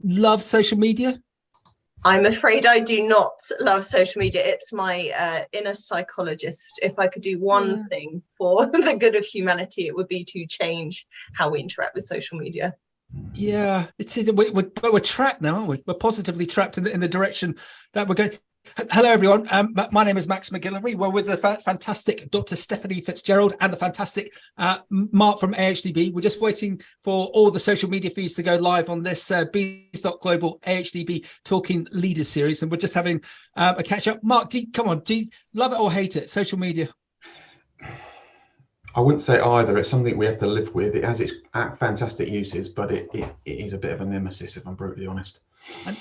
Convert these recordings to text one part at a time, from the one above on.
love social media? I'm afraid I do not love social media. It's my inner psychologist. If I could do one thing for the good of humanity, it would be to change how we interact with social media. Yeah, we're trapped now, aren't we? We're positively trapped in the direction that we're going. Hello, everyone. My name is Max McGillivray. We're with the fantastic Dr. Stephanie Fitzgerald and the fantastic Mark from AHDB. We're just waiting for all the social media feeds to go live on this Beanstalk Global AHDB Talking Leaders series, and we're just having a catch up. Mark, do you love it or hate it? Social media? I wouldn't say either. It's something we have to live with. It has its fantastic uses, but it is a bit of a nemesis, if I'm brutally honest.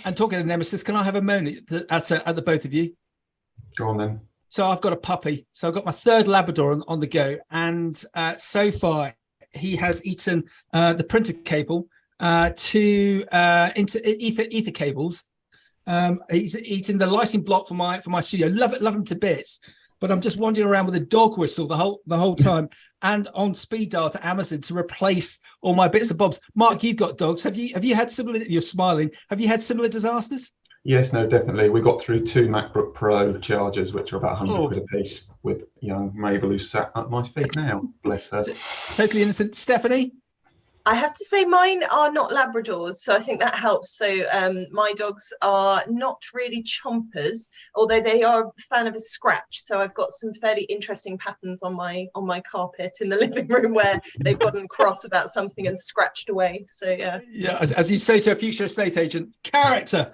And talking of nemesis, can I have a moan at the both of you? Go on then. So I've got a puppy. So I've got my third Labrador on the go, and so far he has eaten the printer cable into ether cables. He's eaten the lighting block for my studio. Love him to bits. But I'm just wandering around with a dog whistle the whole time, and on speed dial to Amazon to replace all my bits and bobs. Mark, you've got dogs. Have you had similar? You're smiling. Have you had similar disasters? Yes, no, definitely. We got through 2 MacBook Pro chargers, which are about 100 quid a piece, with young Mabel, who's sat at my feet now. Bless her. Totally innocent. Stephanie? I have to say mine are not Labradors, so I think that helps. So my dogs are not really chompers, although they are a fan of a scratch. So I've got some fairly interesting patterns on my carpet in the living room where they've gotten cross about something and scratched away. So yeah. Yeah, as you say to a future estate agent, character.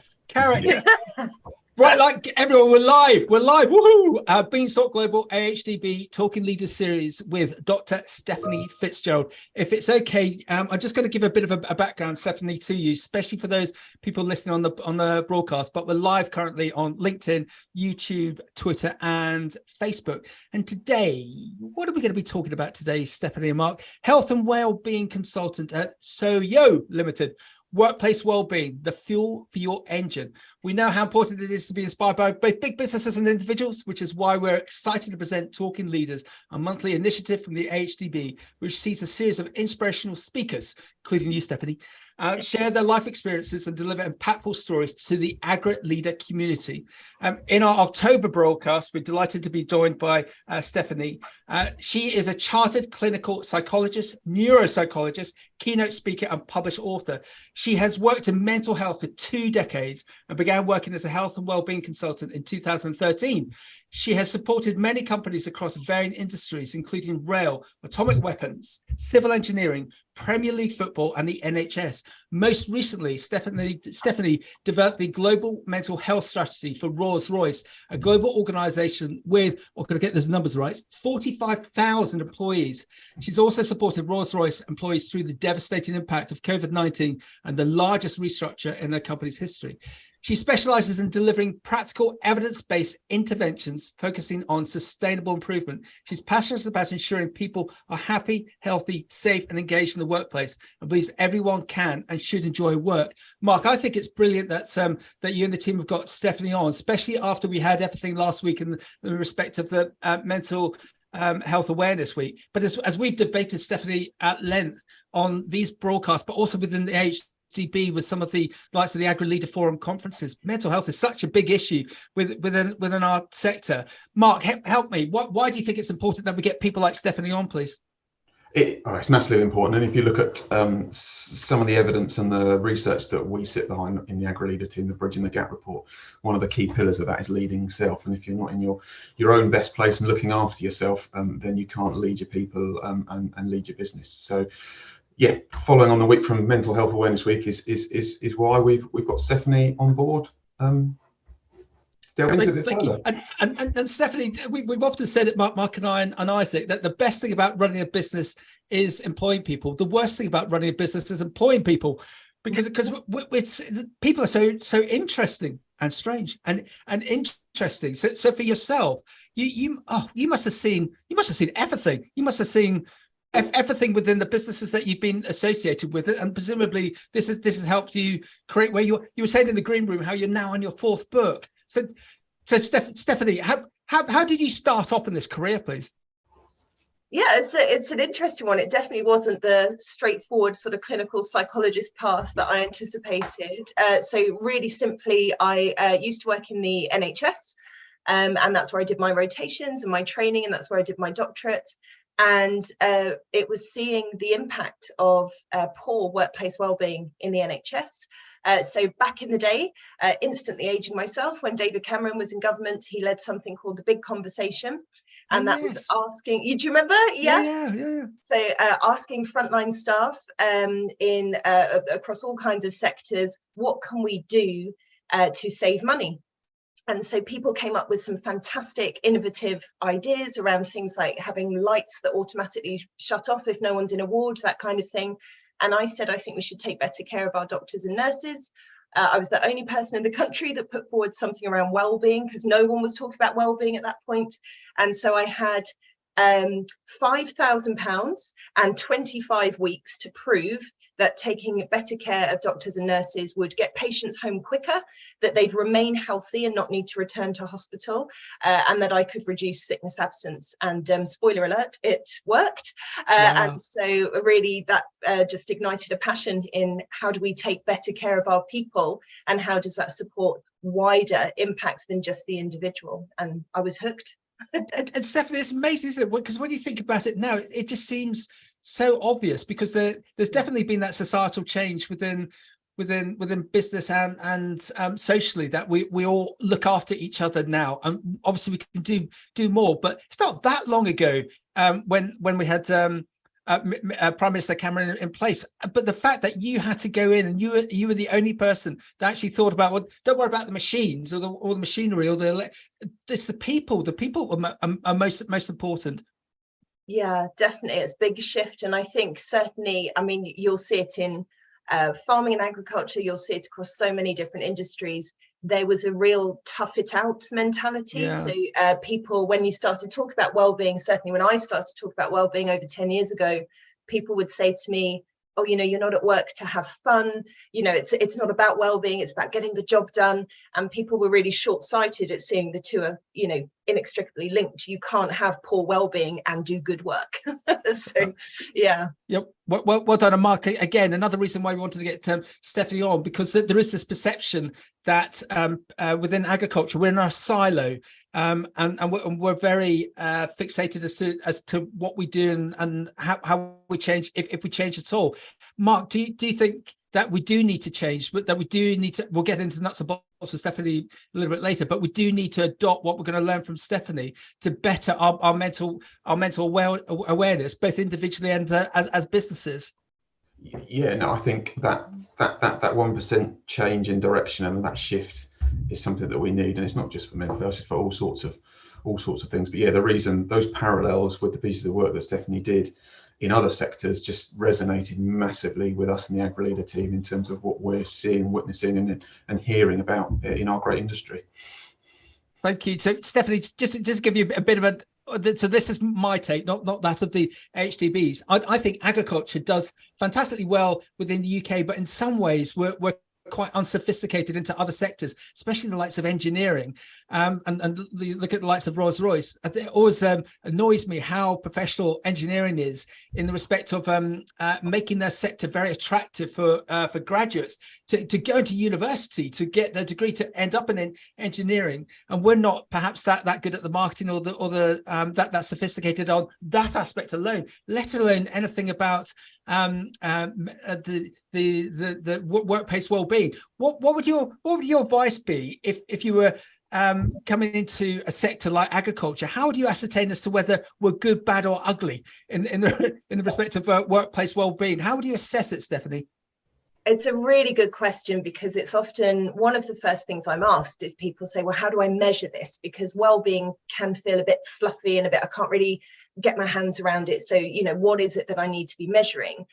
Right, like everyone, we're live, woohoo! Beanstalk Global AHDB Talking Leaders series with Dr. Stephanie Fitzgerald. If it's okay, I'm just going to give a bit of a background, Stephanie, to you, especially for those people listening on the broadcast. But we're live currently on LinkedIn, YouTube, Twitter, and Facebook. And today, what are we going to be talking about today, Stephanie and Mark? Health and Wellbeing Consultant at SoYo Limited. Workplace wellbeing, the fuel for your engine. We know how important it is to be inspired by both big businesses and individuals, which is why we're excited to present Talking Leaders, a monthly initiative from the AHDB, which sees a series of inspirational speakers, including you, Stephanie, share their life experiences and deliver impactful stories to the AgriLeader community. In our October broadcast, we're delighted to be joined by Stephanie. She is a Chartered Clinical Psychologist, Neuropsychologist, keynote speaker, and published author. She has worked in mental health for 2 decades and began working as a health and wellbeing consultant in 2013. She has supported many companies across varying industries, including rail, atomic weapons, civil engineering, Premier League football, and the NHS. Most recently, Stephanie developed the global mental health strategy for Rolls-Royce, a global organization with, I'm going to get those numbers right, 45,000 employees. She's also supported Rolls-Royce employees through the devastating impact of COVID-19 and the largest restructure in their company's history. She specializes in delivering practical, evidence-based interventions focusing on sustainable improvement. She's passionate about ensuring people are happy, healthy, safe, and engaged in the workplace, and believes everyone can and should enjoy work. Mark, I think it's brilliant that you and the team have got Stephanie on, especially after we had everything last week in respect of the mental Health Awareness Week. But as we've debated, Stephanie, at length on these broadcasts, but also within the AHDB with some of the likes of the AgriLeader Forum conferences, mental health is such a big issue within our sector. Mark, help me. Why do you think it's important that we get people like Stephanie on, please? It's massively important. And if you look at some of the evidence and the research that we sit behind in the AgriLeader team, the Bridging the Gap report, one of the key pillars of that is leading self. And if you're not in your own best place and looking after yourself, then you can't lead your people and lead your business. So yeah, following on the week from Mental Health Awareness Week is why we've got Stephanie on board. Thank you. And Stephanie, we've often said it, Mark and I and Isaac, that the best thing about running a business is employing people. The worst thing about running a business is employing people, because people are so interesting and strange and interesting. So for yourself, you must have seen everything. You must have seen everything within the businesses that you've been associated with, and presumably this has helped you create where you were saying in the green room how you're now on your 4th book. So Stephanie, how did you start off in this career, please? Yeah, it's an interesting one. It definitely wasn't the straightforward sort of clinical psychologist path that I anticipated. So really simply, I used to work in the NHS, and that's where I did my rotations and my training, and that's where I did my doctorate. And it was seeing the impact of poor workplace wellbeing in the NHS. So back in the day, instantly aging myself, when David Cameron was in government, he led something called the Big Conversation. And that was asking, do you remember? Yes. Yeah. So asking frontline staff in across all kinds of sectors, what can we do to save money? And so people came up with some fantastic innovative ideas around things like having lights that automatically shut off if no one's in a ward, that kind of thing. And I said, I think we should take better care of our doctors and nurses. I was the only person in the country that put forward something around well-being, because no one was talking about well-being at that point. And so I had £5,000 and 25 weeks to prove that taking better care of doctors and nurses would get patients home quicker, that they'd remain healthy and not need to return to hospital, and that I could reduce sickness absence. And spoiler alert, it worked. Wow. And so really that just ignited a passion in how do we take better care of our people, and how does that support wider impacts than just the individual? And I was hooked. And Stephanie, it's amazing, isn't it? Because when you think about it now, it just seems so obvious, because there's definitely been that societal change within business and socially, that we all look after each other now, and obviously we can do more. But it's not that long ago when we had Prime Minister Cameron in place, but the fact that you had to go in and you were the only person that actually thought about, well, don't worry about the machines or the machinery or it's the people are most important. Yeah, definitely. It's a big shift. And I think certainly, I mean, you'll see it in farming and agriculture, you'll see it across so many different industries. There was a real tough it out mentality. Yeah. So people, when you started talking about well-being, certainly when I started to talk about well-being over 10 years ago, people would say to me, oh, you know, you're not at work to have fun. You know, it's not about well-being, it's about getting the job done. And people were really short-sighted at seeing the two are, you know, inextricably linked. You can't have poor well-being and do good work. So, yeah. Yep. Well done, Mark. Again, another reason why we wanted to get Stephanie on, because there is this perception that within agriculture we're in our silo, and we're very fixated as to what we do and how we change, if we change at all. Mark, do you think that we do need to change, but that we do need to, we'll get into nuts and bolts with Stephanie a little bit later, but we do need to adopt what we're going to learn from Stephanie to better our mental awareness, both individually and as businesses? Yeah, no, I think that 1% change in direction and that shift is something that we need, and it's not just for mental health, it's for all sorts of things. But yeah, the reason those parallels with the pieces of work that Stephanie did in other sectors just resonated massively with us in the AgriLeader team in terms of what we're seeing, witnessing, and hearing about in our great industry. Thank you. So Stephanie, just give you a bit of so this is my take, not that of the AHDBs. I think agriculture does fantastically well within the UK, but in some ways we're quite unsophisticated into other sectors, especially the likes of engineering, and look at the likes of Rolls-Royce. It always annoys me how professional engineering is in the respect of making their sector very attractive for graduates to go into university to get their degree to end up in engineering, and we're not perhaps that good at the marketing or that sophisticated on that aspect alone, let alone anything about the workplace well-being. What would your advice be if you were coming into a sector like agriculture? How would you ascertain as to whether we're good, bad, or ugly in the respect of workplace well-being? How would you assess it, Stephanie? It's a really good question, because it's often one of the first things I'm asked is people say, well, how do I measure this? Because well-being can feel a bit fluffy and I can't really get my hands around it. So, you know, what is it that I need to be measuring?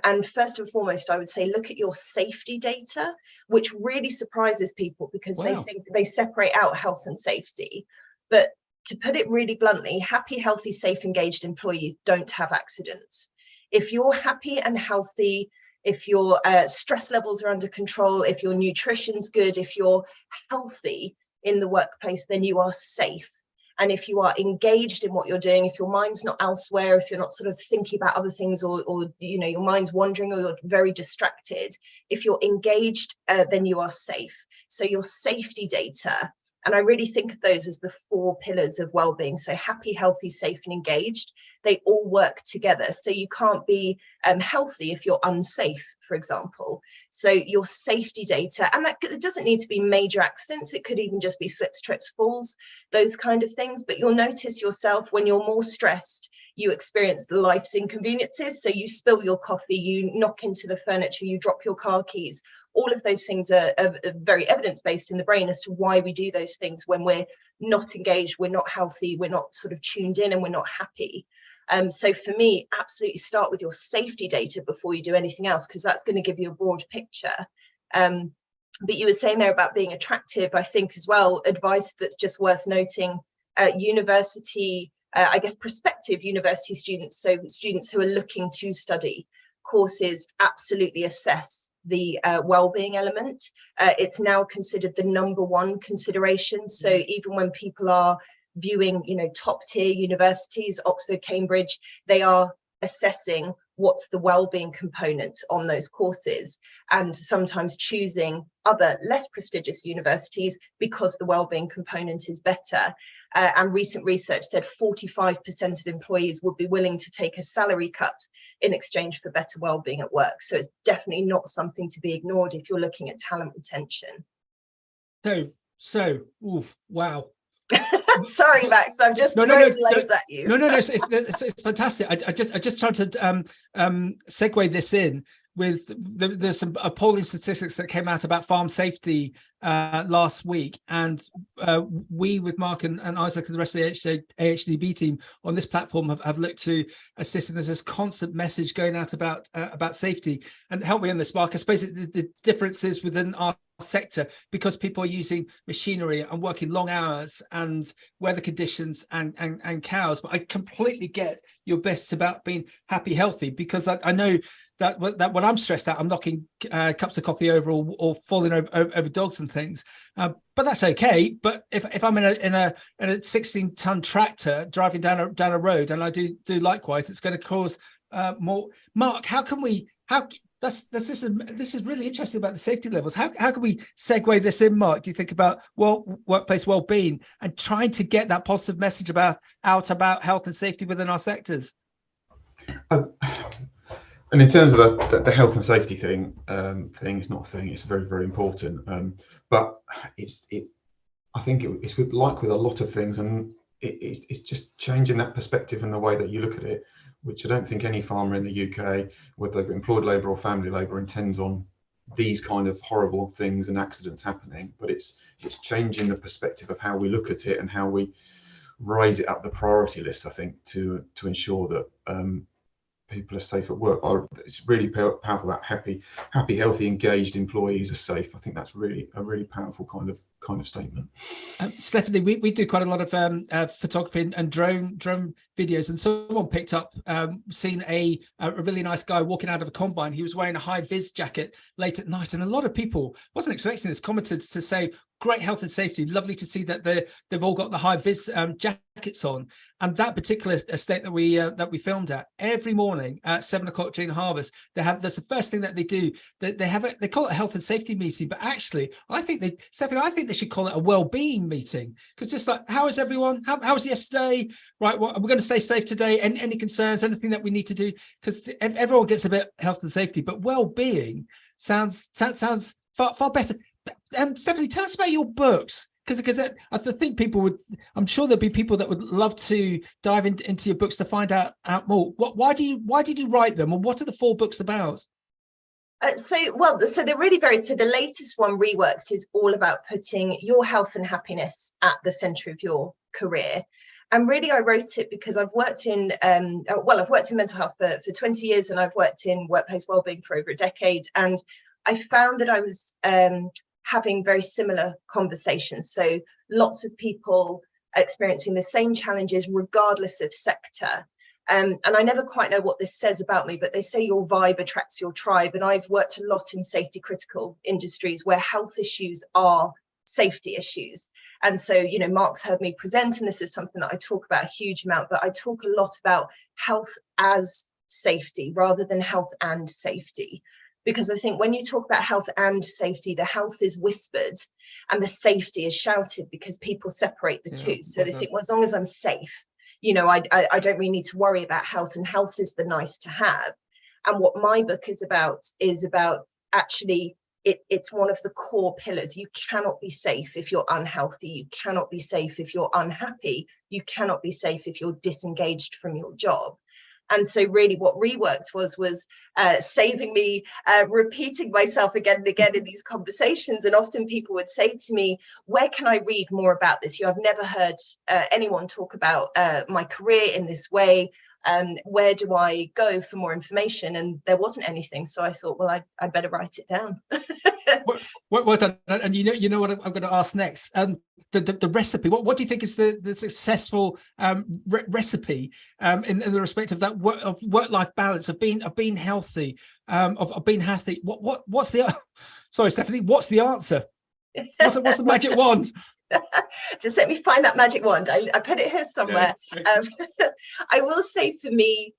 And first and foremost, I would say, look at your safety data, which really surprises people because they think they separate out health and safety. But to put it really bluntly, happy, healthy, safe, engaged employees don't have accidents. If you're happy and healthy, if your stress levels are under control, if your nutrition's good, if you're healthy in the workplace, then you are safe. And if you are engaged in what you're doing, if your mind's not elsewhere, if you're not sort of thinking about other things, or you know, your mind's wandering, or you're very distracted, if you're engaged, then you are safe. So your safety data, and I really think of those as the 4 pillars of well-being. So happy, healthy, safe, and engaged, they all work together. So you can't be healthy if you're unsafe, for example. So your safety data, and that it doesn't need to be major accidents. It could even just be slips, trips, falls, those kind of things. But you'll notice yourself when you're more stressed, you experience life's inconveniences. So you spill your coffee, you knock into the furniture, you drop your car keys. All of those things are very evidence-based in the brain as to why we do those things when we're not engaged, we're not healthy, we're not sort of tuned in, and we're not happy. So for me, absolutely start with your safety data before you do anything else, because that's going to give you a broad picture. But you were saying there about being attractive, I think as well, advice that's just worth noting, university, I guess prospective university students, so students who are looking to study courses, absolutely assess the well-being element. It's now considered the #1 consideration. So even when people are viewing, you know, top tier universities, Oxford, Cambridge, they are assessing what's the well-being component on those courses, and sometimes choosing other less prestigious universities because the well-being component is better. And recent research said 45% of employees would be willing to take a salary cut in exchange for better well-being at work. So it's definitely not something to be ignored if you're looking at talent retention. Wow. Sorry, Max, I'm just throwing loads at you. No, it's fantastic. I just tried to segue this in with there's some appalling statistics that came out about farm safety last week, and we with Mark and Isaac and the rest of the AHDB team on this platform have looked to assist, and there's this constant message going out about safety. And help me on this, Mark. I suppose the differences within our sector, because people are using machinery and working long hours and weather conditions and cows. But I completely get your best about being happy, healthy, because I know that when I'm stressed out, I'm knocking cups of coffee over or falling over dogs and things. But that's okay. But if I'm in a 16-ton tractor driving down a road, and I do likewise, it's going to cause more. Mark, this is really interesting about the safety levels. How can we segue this in, Mark? Do you think about workplace well-being and trying to get that positive message about health and safety within our sectors? And in terms of the health and safety thing, it's not a thing. It's very, very important. But I think it's with a lot of things, and it's just changing that perspective and the way that you look at it, which I don't think any farmer in the UK, whether they're employed labour or family labour, intends on these kind of horrible things and accidents happening. But it's changing the perspective of how we look at it and how we raise it up the priority list, I think, to ensure that people are safe at work. It's really powerful that happy, healthy, engaged employees are safe. I think that's really a really powerful kind of statement. Stephanie, we do quite a lot of photography and drone videos, and someone picked up seen a really nice guy walking out of a combine. He was wearing a high vis jacket late at night, and a lot of people wasn't expecting this, commented to say great health and safety, lovely to see that they've all got the high vis jackets on. And that particular estate that we filmed at, every morning at 7 o'clock during harvest, that's the first thing that they do. They call it a health and safety meeting, but actually I think they should call it a well-being meeting, because just like, how is everyone? How was yesterday? Right, well, we're going to stay safe today. Any concerns? Anything that we need to do? Because everyone gets a bit health and safety, but well-being sounds far better. Stephanie, tell us about your books, because I think I'm sure there'd be people that would love to dive into your books to find out more. Why did you write them, and what are the 4 books about? So they're really varied. So the latest one, Reworked, is all about putting your health and happiness at the centre of your career. And really, I wrote it because I've worked in mental health for 20 years, and I've worked in workplace wellbeing for over a decade. And I found that I was having very similar conversations. So lots of people experiencing the same challenges regardless of sector. And I never quite know what this says about me, but they say your vibe attracts your tribe. And I've worked a lot in safety critical industries where health issues are safety issues. And so, you know, Mark's heard me present, and this is something that I talk about a huge amount, but I talk a lot about health as safety rather than health and safety. Because I think when you talk about health and safety, the health is whispered and the safety is shouted, because people separate the two. So they think, well, as long as I'm safe, you know, I don't really need to worry about health, and health is the nice to have. And what my book is about actually, it's one of the core pillars. You cannot be safe if you're unhealthy. You cannot be safe if you're unhappy. You cannot be safe if you're disengaged from your job. And so really what reworked was saving me repeating myself again and again in these conversations. And often people would say to me, where can I read more about this? I've never heard anyone talk about my career in this way. Where do I go for more information? And there wasn't anything. So I thought, well, I'd better write it down. Well done. And you know what I'm going to ask next. The recipe. What do you think is the successful recipe in the respect of that work-life balance, of being healthy, of being happy? What's the sorry, Stephanie? What's the answer? What's the magic wand? Just let me find that magic wand. I put it here somewhere. Yeah, I will say, for me,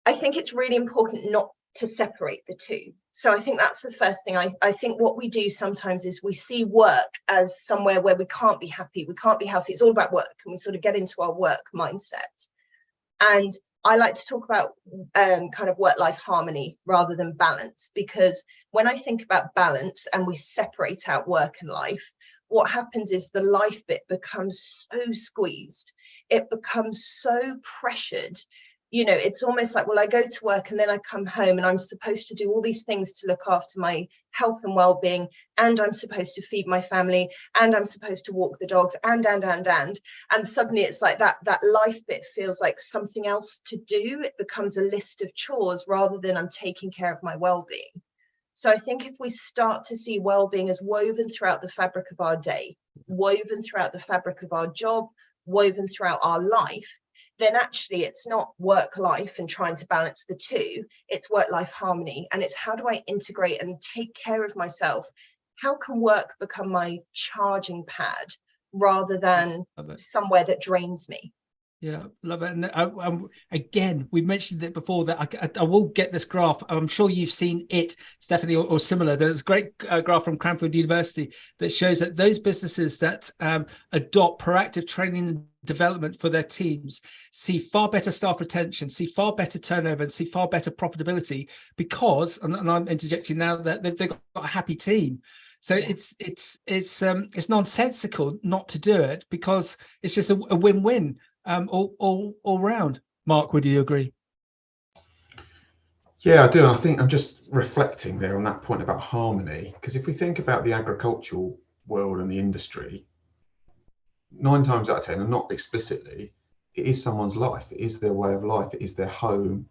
I think it's really important not to separate the two. So I think that's the first thing. I think what we do sometimes is we see work as somewhere where we can't be happy, we can't be healthy. It's all about work, and we sort of get into our work mindset. And I like to talk about kind of work-life harmony rather than balance, because when I think about balance and we separate out work and life, what happens is the life bit becomes so squeezed. It becomes so pressured. You know, it's almost like, well, I go to work and then I come home and I'm supposed to do all these things to look after my health and well-being, and I'm supposed to feed my family, and I'm supposed to walk the dogs, and suddenly it's like that life bit feels like something else to do. It becomes a list of chores rather than I'm taking care of my well-being. So I think if we start to see well-being as woven throughout the fabric of our day, woven throughout the fabric of our job, woven throughout our life, then actually it's not work-life and trying to balance the two, it's work-life harmony. And it's, how do I integrate and take care of myself? How can work become my charging pad rather than somewhere that drains me? Yeah, love it. And again, we mentioned it before that I will get this graph. I'm sure you've seen it, Stephanie, or similar. There's a great graph from Cranfield University that shows that those businesses that adopt proactive training and development for their teams see far better staff retention, see far better turnover, and see far better profitability, because, and I'm interjecting now, that they've got a happy team. So yeah, it's nonsensical not to do it, because it's just a win-win. All round. Mark, would you agree? Yeah, I do. I think I'm just reflecting there on that point about harmony, because if we think about the agricultural world and the industry, 9 times out of 10, and not explicitly, it is someone's life, it is their way of life, it is their home,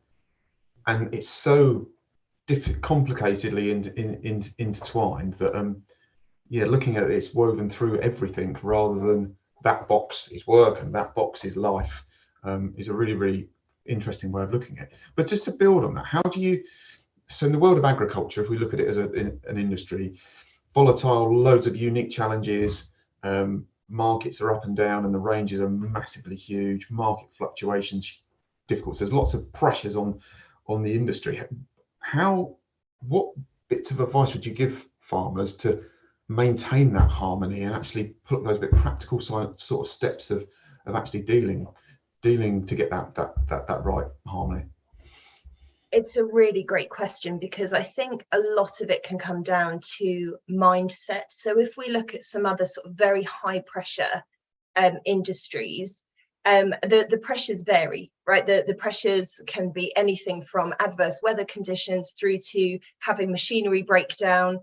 and it's so complicatedly intertwined that yeah, looking at it, it's woven through everything rather than that box is work and that box is life, is a really, really interesting way of looking at it. But just to build on that, how do you, so in the world of agriculture, if we look at it as an industry, volatile, loads of unique challenges, markets are up and down and the ranges are massively huge, market fluctuations, difficult. So there's lots of pressures on the industry. What bits of advice would you give farmers to maintain that harmony and actually put those bit practical sort of steps of actually dealing to get that right harmony? It's a really great question, because I think a lot of it can come down to mindset. So if we look at some other sort of very high pressure industries, the pressures vary, right? The pressures can be anything from adverse weather conditions through to having machinery breakdown,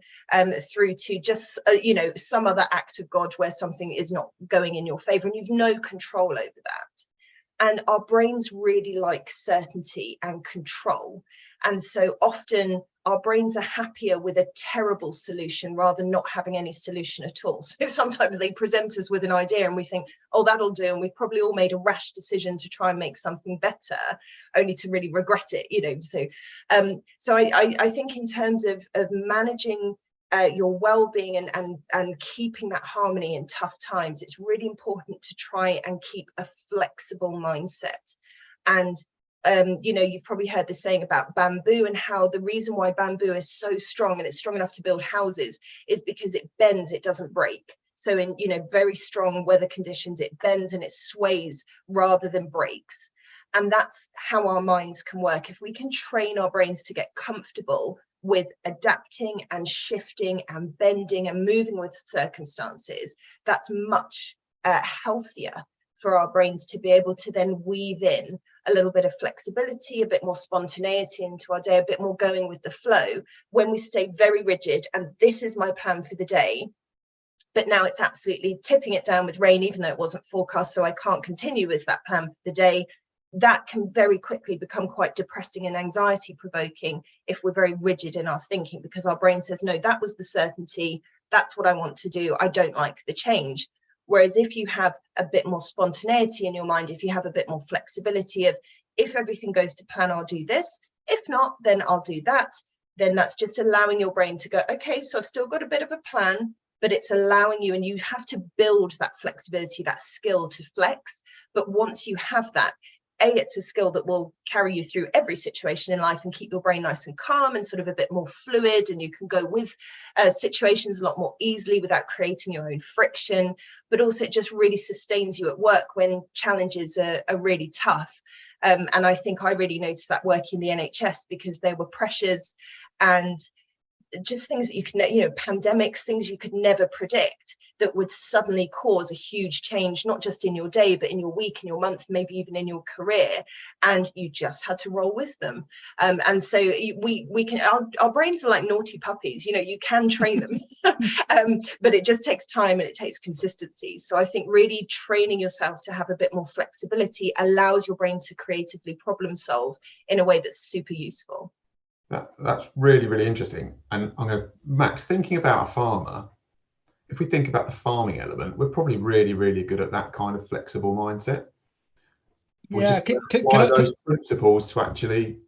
through to just, you know, some other act of God where something is not going in your favor and you've no control over that. And our brains really like certainty and control. And so often our brains are happier with a terrible solution rather than not having any solution at all. So sometimes they present us with an idea and we think, oh, that'll do. And we've probably all made a rash decision to try and make something better, only to really regret it, you know. So I think in terms of managing your well-being and keeping that harmony in tough times, it's really important to try and keep a flexible mindset. And you've probably heard the saying about bamboo, and how the reason why bamboo is so strong and it's strong enough to build houses is because it bends, it doesn't break. So in very strong weather conditions, it bends and it sways rather than breaks. And that's how our minds can work. If we can train our brains to get comfortable with adapting and shifting and bending and moving with circumstances, that's much healthier for our brains to be able to then weave in a little bit of flexibility, a bit more spontaneity into our day, a bit more going with the flow. When we stay very rigid and this is my plan for the day, but now it's absolutely tipping it down with rain, even though it wasn't forecast, so I can't continue with that plan for the day, that can very quickly become quite depressing and anxiety provoking if we're very rigid in our thinking, because our brain says, no, that was the certainty, that's what I want to do, I don't like the change. Whereas if you have a bit more spontaneity in your mind, if you have a bit more flexibility of, if everything goes to plan, I'll do this, if not, then I'll do that, then that's just allowing your brain to go, okay, so I've still got a bit of a plan, but it's allowing you, and you have to build that flexibility, that skill to flex. But once you have that, it's a skill that will carry you through every situation in life and keep your brain nice and calm and sort of a bit more fluid, and you can go with situations a lot more easily without creating your own friction. But also it just really sustains you at work when challenges are really tough. And I think I really noticed that working in the NHS, because there were pressures and just things that you can, pandemics, things you could never predict that would suddenly cause a huge change, not just in your day, but in your week, in your month, maybe even in your career. And you just had to roll with them. And so we can, our brains are like naughty puppies, you can train them, but it just takes time and it takes consistency. So I think really training yourself to have a bit more flexibility allows your brain to creatively problem solve in a way that's super useful. That's really, really interesting. And I'm going to, Max, thinking about a farmer, if we think about the farming element, we're probably really, really good at that kind of flexible mindset. Yeah, can those principles to actually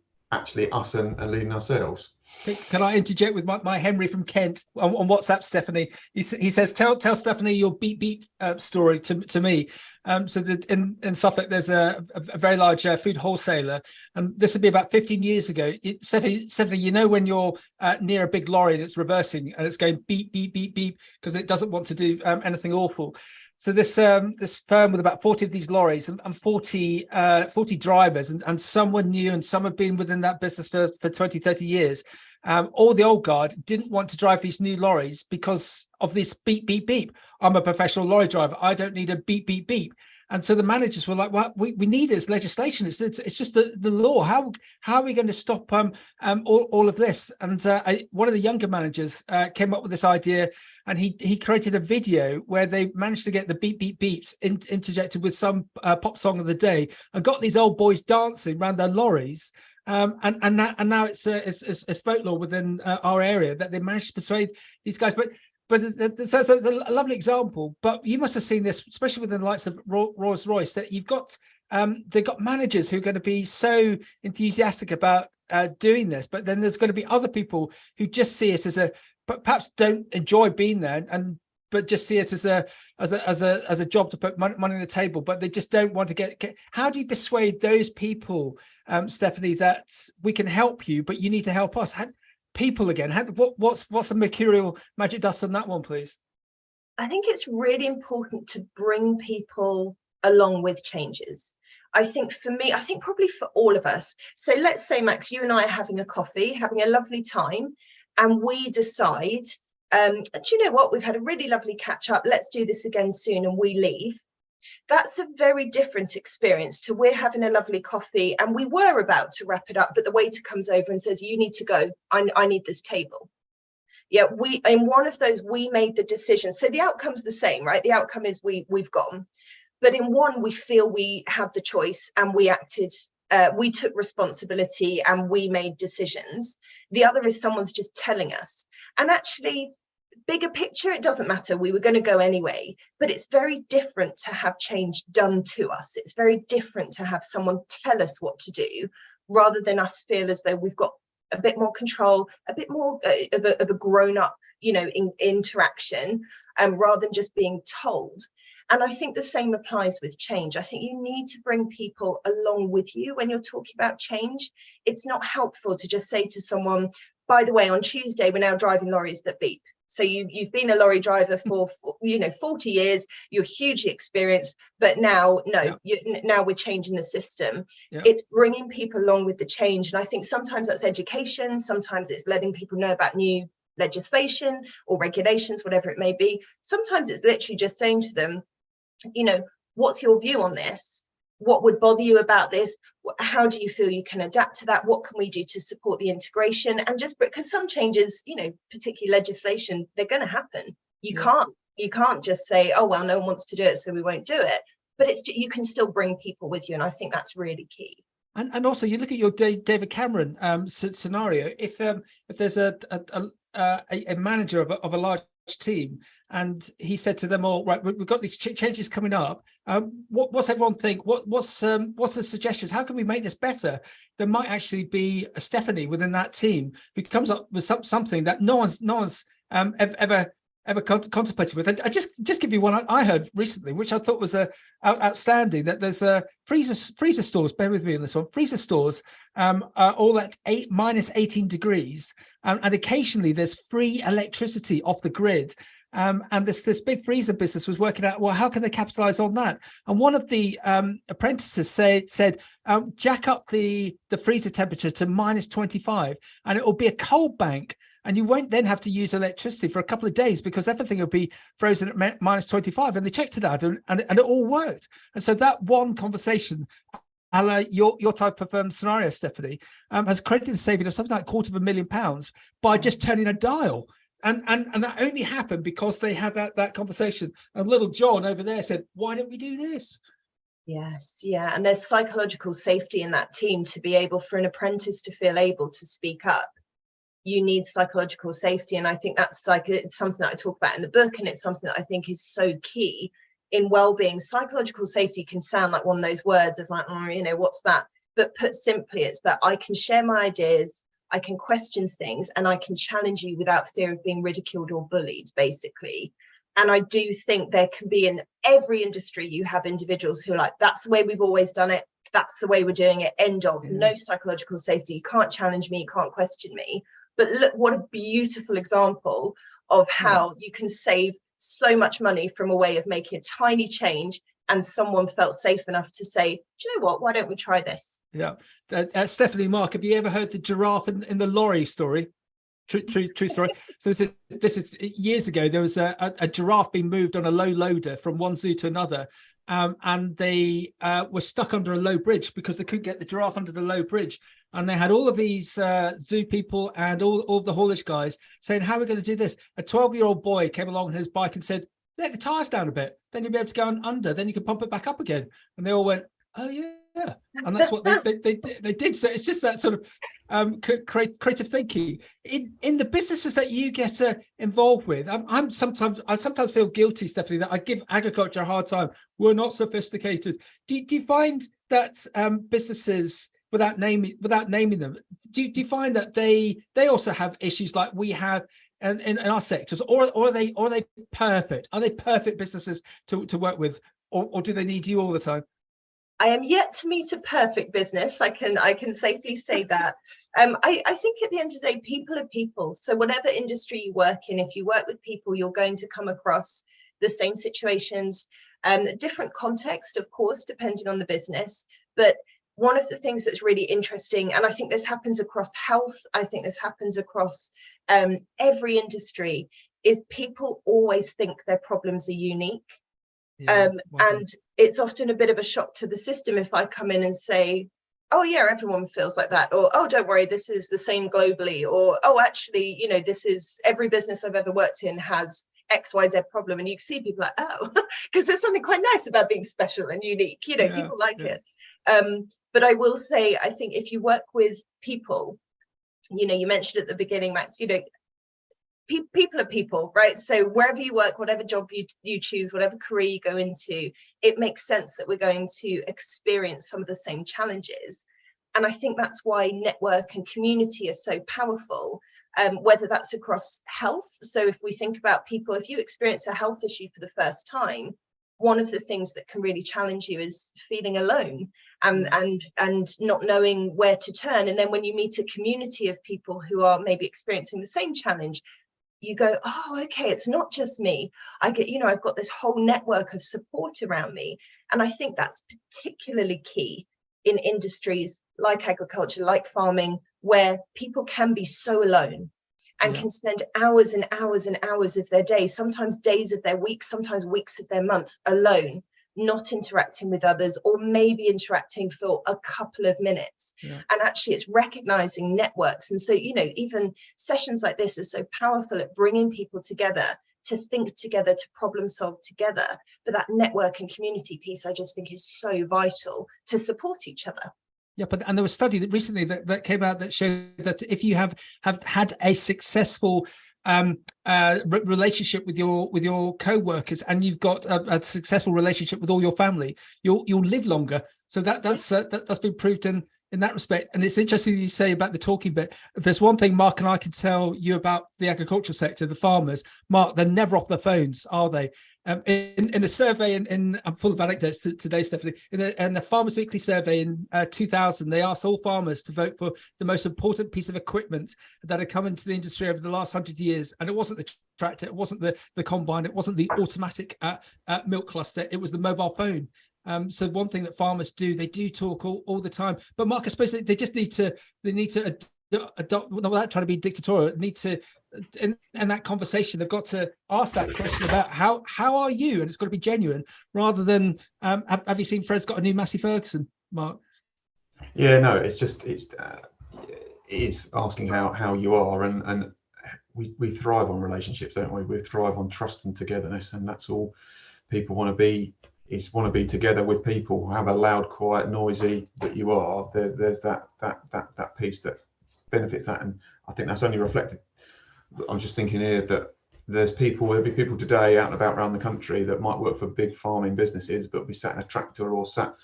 us and leading ourselves. Can I interject with my Henry from Kent on WhatsApp, Stephanie? He says, tell Stephanie your beep story to me. So that in Suffolk, there's a very large food wholesaler, and this would be about 15 years ago. Stephanie, when you're near a big lorry and it's reversing and it's going beep, beep, beep, beep, because it doesn't want to do anything awful. So this firm with about 40 of these lorries and 40 drivers, and some were new and some have been within that business for 20, 30 years. All the old guard didn't want to drive these new lorries because of this beep, beep, beep. I'm a professional lorry driver. I don't need a beep, beep, beep. And so the managers were like, well, we need this legislation. It's just the law. How are we going to stop all of this? And one of the younger managers came up with this idea, and he created a video where they managed to get the beep, beep, beeps interjected with some pop song of the day, and got these old boys dancing around their lorries. And now it's folklore within our area that they managed to persuade these guys. But so it's a lovely example. But you must have seen this, especially within the likes of Rolls-Royce, that you've got they've got managers who are going to be so enthusiastic about doing this, but then there's going to be other people who just see it as but perhaps don't enjoy being there, but just see it as a job to put money on the table, but they just don't want to get. How do you persuade those people, Stephanie, that we can help you, but you need to help us? People again, what's the mercurial magic dust on that one, please? I think it's really important to bring people along with changes. I think for me, I think probably for all of us. So let's say, Max, you and I are having a coffee, having a lovely time, and we decide, do you know what, we've had a really lovely catch up, let's do this again soon, and we leave. That's a very different experience to we're having a lovely coffee and we were about to wrap it up, but the waiter comes over and says, you need to go, I need this table. Yeah, in one of those, we made the decision. So the outcome's the same, right? The outcome is we've gone. But in one, we feel we had the choice and we acted, we took responsibility and we made decisions. The other is someone's just telling us. And actually, bigger picture, it doesn't matter, we were going to go anyway, but it's very different to have change done to us. It's very different to have someone tell us what to do, rather than us feel as though we've got a bit more control, a bit more of a grown-up interaction, rather than just being told. And I think the same applies with change. I think you need to bring people along with you when you're talking about change. It's not helpful to just say to someone, by the way, on Tuesday, we're now driving lorries that beep. So you've been a lorry driver for 40 years, you're hugely experienced, but now, now we're changing the system. Yeah. It's bringing people along with the change. And I think sometimes that's education, sometimes it's letting people know about new legislation or regulations, whatever it may be. Sometimes it's literally just saying to them, what's your view on this? What would bother you about this? How do you feel you can adapt to that? What can we do to support the integration? And just because some changes, particularly legislation, they're going to happen. You can't just say, oh, well, no one wants to do it, so we won't do it. But you can still bring people with you. And I think that's really key. And also, you look at your David Cameron scenario. If there's a manager of a large team, and he said to them all, right, we've got these changes coming up. What's everyone think? What's the suggestions? How can we make this better? There might actually be a Stephanie within that team who comes up with something that no one's ever contemplated with. And I just give you one I heard recently, which I thought was outstanding. That there's freezer stores. Bear with me on this one. Freezer stores are all at -18 degrees, and occasionally there's free electricity off the grid. And this big freezer business was working out, well, how can they capitalize on that? And one of the apprentices said, jack up the freezer temperature to -25, and it will be a cold bank. And you won't then have to use electricity for a couple of days because everything will be frozen at -25. And they checked it out, and it all worked. And so that one conversation, a la your type of scenario, Stephanie, has created a saving of something like £250,000 by just turning a dial. And that only happened because they had that conversation. And little John over there said, why don't we do this? Yes, yeah. And there's psychological safety in that team to be able, for an apprentice to feel able to speak up. You need psychological safety. And I think it's something that I talk about in the book. And it's something that I think is so key in well-being. Psychological safety can sound like one of those words of like, what's that? But put simply, it's that I can share my ideas, I can question things, and I can challenge you without fear of being ridiculed or bullied, basically. And I do think there can be, in every industry, you have individuals who are like, that's the way we've always done it. That's the way we're doing it. End of. Yeah. No psychological safety. You can't challenge me. You can't question me. But look, what a beautiful example of how you can save so much money from a way of making a tiny change, and someone felt safe enough to say, do you know what, why don't we try this? Yeah. Stephanie, Mark, have you ever heard the giraffe in the lorry story? True story. So this is years ago. There was a giraffe being moved on a low loader from one zoo to another. And they were stuck under a low bridge because they couldn't get the giraffe under the low bridge. And they had all of these zoo people and all of the haulage guys saying, how are we going to do this? A 12-year-old boy came along on his bike and said, let the tires down a bit, then you'll be able to go under, then you can pump it back up again. And they all went, oh yeah. And that's what they did. So it's just that sort of creative thinking in the businesses that you get involved with. I sometimes feel guilty, Stephanie, that I give agriculture a hard time. We're not sophisticated. Do you find that businesses, without naming them, do you find that they also have issues like we have in our sectors, or are they perfect? Are they perfect businesses to work with, or do they need you all the time? I am yet to meet a perfect business. I can safely say that. I think at the end of the day, people are people. So whatever industry you work in, if you work with people, you're going to come across the same situations, different context, of course, depending on the business. But one of the things that's really interesting, and I think this happens across health, I think this happens across every industry, is people always think their problems are unique. And it's often a bit of a shock to the system if I come in and say, oh yeah, everyone feels like that, or oh, don't worry, this is the same globally, or oh, actually, this is every business I've ever worked in has XYZ problem. And you see people like, oh, because there's something quite nice about being special and unique, people like it. But I will say, I think if you work with people, you mentioned at the beginning, Max, people are people, right? So wherever you work, whatever job you choose, whatever career you go into, it makes sense that we're going to experience some of the same challenges. And I think that's why network and community is so powerful. whether that's across health. So if we think about people, if you experience a health issue for the first time, one of the things that can really challenge you is feeling alone and not knowing where to turn. And then when you meet a community of people who are maybe experiencing the same challenge, you go, oh, okay, it's not just me. I've got this whole network of support around me. And I think that's particularly key in industries like agriculture, like farming, where people can be so alone and can spend hours and hours and hours of their day, sometimes days of their week, sometimes weeks of their month alone, not interacting with others, or maybe interacting for a couple of minutes. And actually it's recognizing networks. And so, even sessions like this are so powerful at bringing people together to think together, to problem solve together. But that network and community piece, I just think, is so vital to support each other. Yeah, and there was a study that recently that came out that showed that if you have had a successful relationship with your co-workers, and you've got a successful relationship with all your family, you'll live longer. So that's been proved in that respect. And it's interesting you say about the talking bit. If there's one thing Mark and I can tell you about the agricultural sector, the farmers, Mark, they're never off their phones, are they? In a survey, I'm full of anecdotes today, Stephanie. In a Farmers Weekly survey in 2000, they asked all farmers to vote for the most important piece of equipment that had come into the industry over the last 100 years. And it wasn't the tractor, it wasn't the combine, it wasn't the automatic milk cluster, it was the mobile phone. So one thing that farmers do, they do talk all the time. But Mark, I suppose they just need to adopt, without trying to be dictatorial, need to, in that conversation, they've got to ask that question about how are you, and it's got to be genuine, rather than have you seen Fred's got a new Massey Ferguson, Mark? Yeah, no, it's asking how you are, and we thrive on relationships, don't we? We thrive on trust and togetherness, and that's all people want to be. Want to be together with people. However loud, quiet, noisy that you are, there's that piece that benefits that, and I think that's only reflected. I'm just thinking here that there'll be people today out and about around the country that might work for big farming businesses, but be sat in a tractor or sat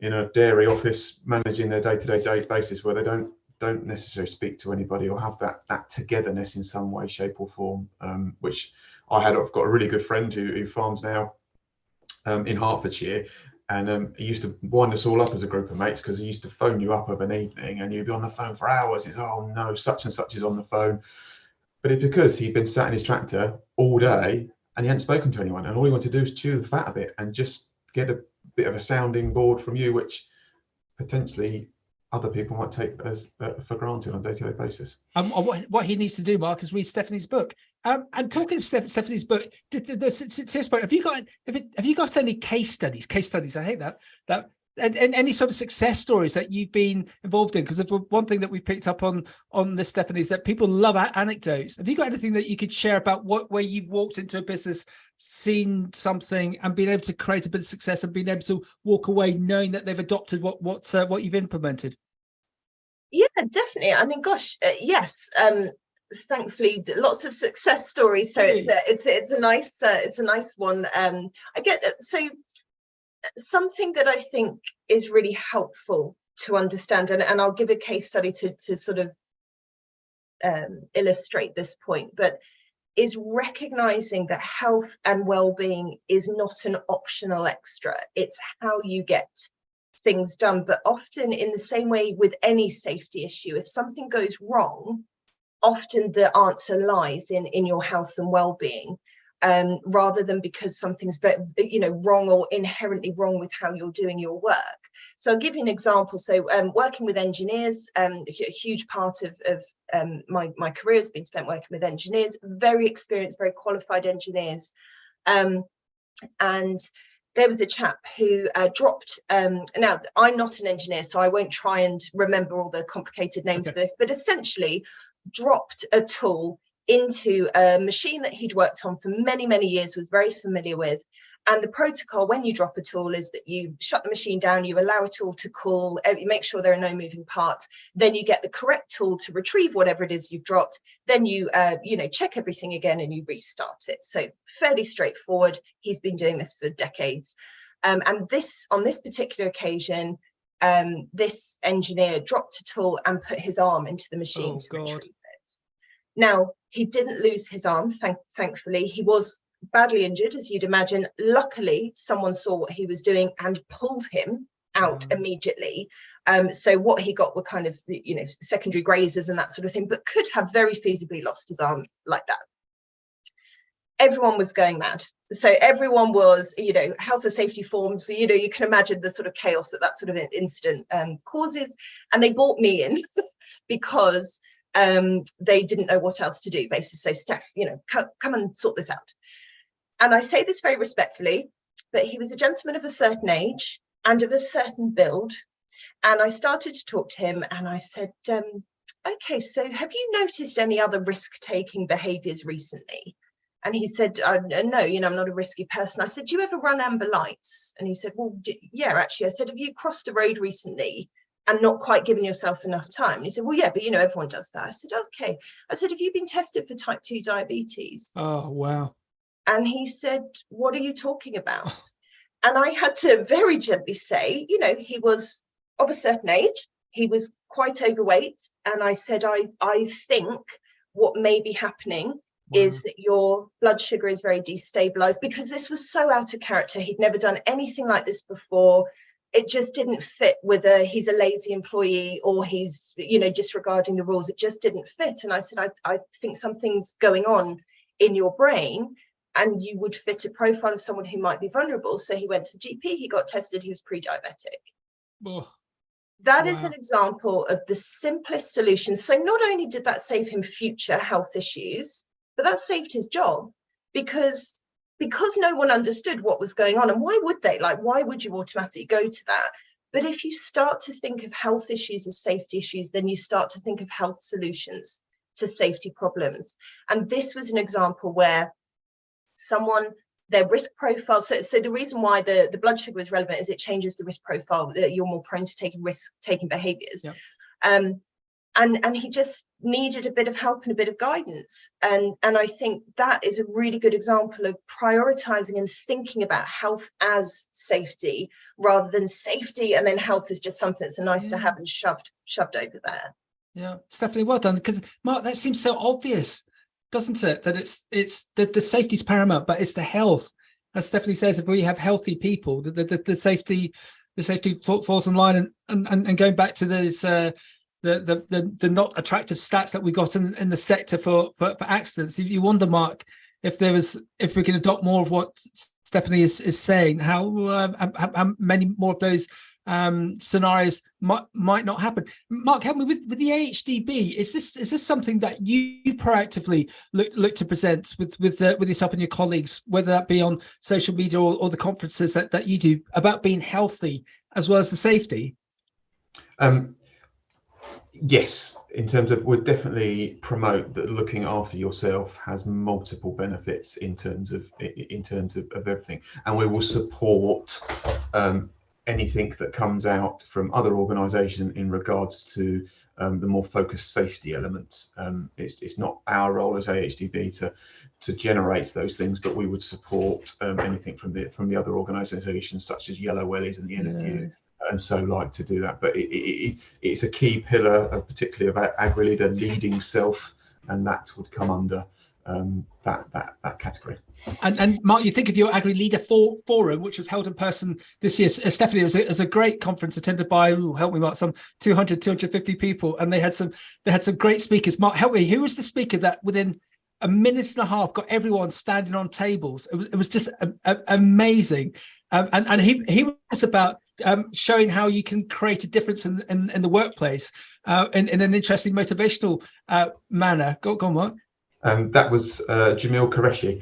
in a dairy office managing their day-to-day basis, where they don't necessarily speak to anybody or have that togetherness in some way, shape, or form. Which I've got a really good friend who farms now in Hertfordshire, and he used to wind us all up as a group of mates, because he used to phone you up of an evening and you'd be on the phone for hours. It's, oh no, such and such is on the phone. But it's because he'd been sat in his tractor all day and he hadn't spoken to anyone, and all he wanted to do is chew the fat a bit and just get a bit of a sounding board from you, which potentially other people might take as for granted on a day-to-day basis. What he needs to do, Mark, is read Stephanie's book. And talking of Stephanie's book, have you got any case studies? I hate that. And any sort of success stories that you've been involved in? Because one thing that we picked up on this, Stephanie, is that people love anecdotes. Have you got anything that you could share about where you've walked into a business, seen something, and been able to create a bit of success, and been able to walk away knowing that they've adopted what you've implemented? Yeah, definitely. I mean, gosh, yes. Thankfully, lots of success stories. So it's a nice one. I get that. So something that I think is really helpful to understand, and I'll give a case study to sort of illustrate this point, but is recognizing that health and well-being is not an optional extra. It's how you get things done. But often, in the same way with any safety issue, if something goes wrong, often the answer lies in your health and well-being, rather than because something's wrong or inherently wrong with how you're doing your work. So I'll give you an example. So working with engineers, a huge part of my career has been spent working with engineers, very experienced, very qualified engineers. And there was a chap who dropped, now I'm not an engineer, so I won't try and remember all the complicated names of this, but essentially dropped a tool into a machine that he'd worked on for many, many years, was very familiar with. And the protocol when you drop a tool is that you shut the machine down, you allow it all to cool, you make sure there are no moving parts, then you get the correct tool to retrieve whatever it is you've dropped, then you check everything again and you restart it. So fairly straightforward. He's been doing this for decades. And on this particular occasion, this engineer dropped a tool and put his arm into the machine to retrieve it. Now, he didn't lose his arm, thankfully. He was badly injured, as you'd imagine. Luckily, someone saw what he was doing and pulled him out immediately. So what he got were kind of, secondary grazes and that sort of thing, but could have very feasibly lost his arm like that. Everyone was going mad. So everyone was, health and safety forms. So, you can imagine the sort of chaos that sort of incident causes. And they brought me in because they didn't know what else to do, basically. So, Steph, come and sort this out. And I say this very respectfully, but he was a gentleman of a certain age and of a certain build. And I started to talk to him and I said, okay, so have you noticed any other risk-taking behaviours recently? And he said, no, I'm not a risky person. I said, do you ever run amber lights? And he said, well, yeah, actually. I said, have you crossed a road recently and not quite given yourself enough time? And he said, well, yeah, but everyone does that. I said, okay. I said, have you been tested for type 2 diabetes? Oh, wow. And he said, what are you talking about? And I had to very gently say, he was of a certain age. He was quite overweight. And I said, I think what may be happening is that your blood sugar is very destabilized, because this was so out of character. He'd never done anything like this before. It just didn't fit whether he's a lazy employee or he's, disregarding the rules. It just didn't fit. And I said, I think something's going on in your brain and you would fit a profile of someone who might be vulnerable. So he went to the GP, he got tested, he was pre-diabetic. Oh. That is an example of the simplest solution. So not only did that save him future health issues, but that saved his job because no one understood what was going on. And why would they? Why would you automatically go to that? But if you start to think of health issues as safety issues, then you start to think of health solutions to safety problems. And this was an example where their risk profile, so the reason why the blood sugar is relevant is it changes the risk profile. You're more prone to taking risk-taking behaviours. Yep. And he just needed a bit of help and a bit of guidance. And I think that is a really good example of prioritizing and thinking about health as safety rather than safety and then health is just something that's nice to have and shoved over there. Yeah, Stephanie, well done. Because Mark, that seems so obvious, doesn't it? That it's the safety is paramount, but it's the health. As Stephanie says, if we have healthy people, the safety falls in line. And going back to those the not attractive stats that we got in the sector for accidents, you wonder, Mark, if we can adopt more of what Stephanie is saying, how many more of those scenarios might not happen. Mark, help me with the AHDB. Is this something that you proactively look to present with yourself and your colleagues, whether that be on social media or the conferences that you do, about being healthy as well as the safety? Yes, in terms of, we'll definitely promote that looking after yourself has multiple benefits in terms of everything, and we will support anything that comes out from other organisations in regards to the more focused safety elements. It's not our role as AHDB to generate those things, but we would support anything from the other organisations such as Yellow Wellies and the NFU. And so like to do that, but it's a key pillar, particularly about AgriLeader leading self, and that would come under that category. And Mark, you think of your AgriLeader forum, which was held in person this year. Stephanie, it was a great conference attended by, help me, Mark, some 250 people, and they had some great speakers. Mark, help me, who was the speaker that within a minute and a half got everyone standing on tables? It was just amazing, and he was about showing how you can create a difference in the workplace in an interesting motivational manner. Go on, Mark. That was Jamil Qureshi.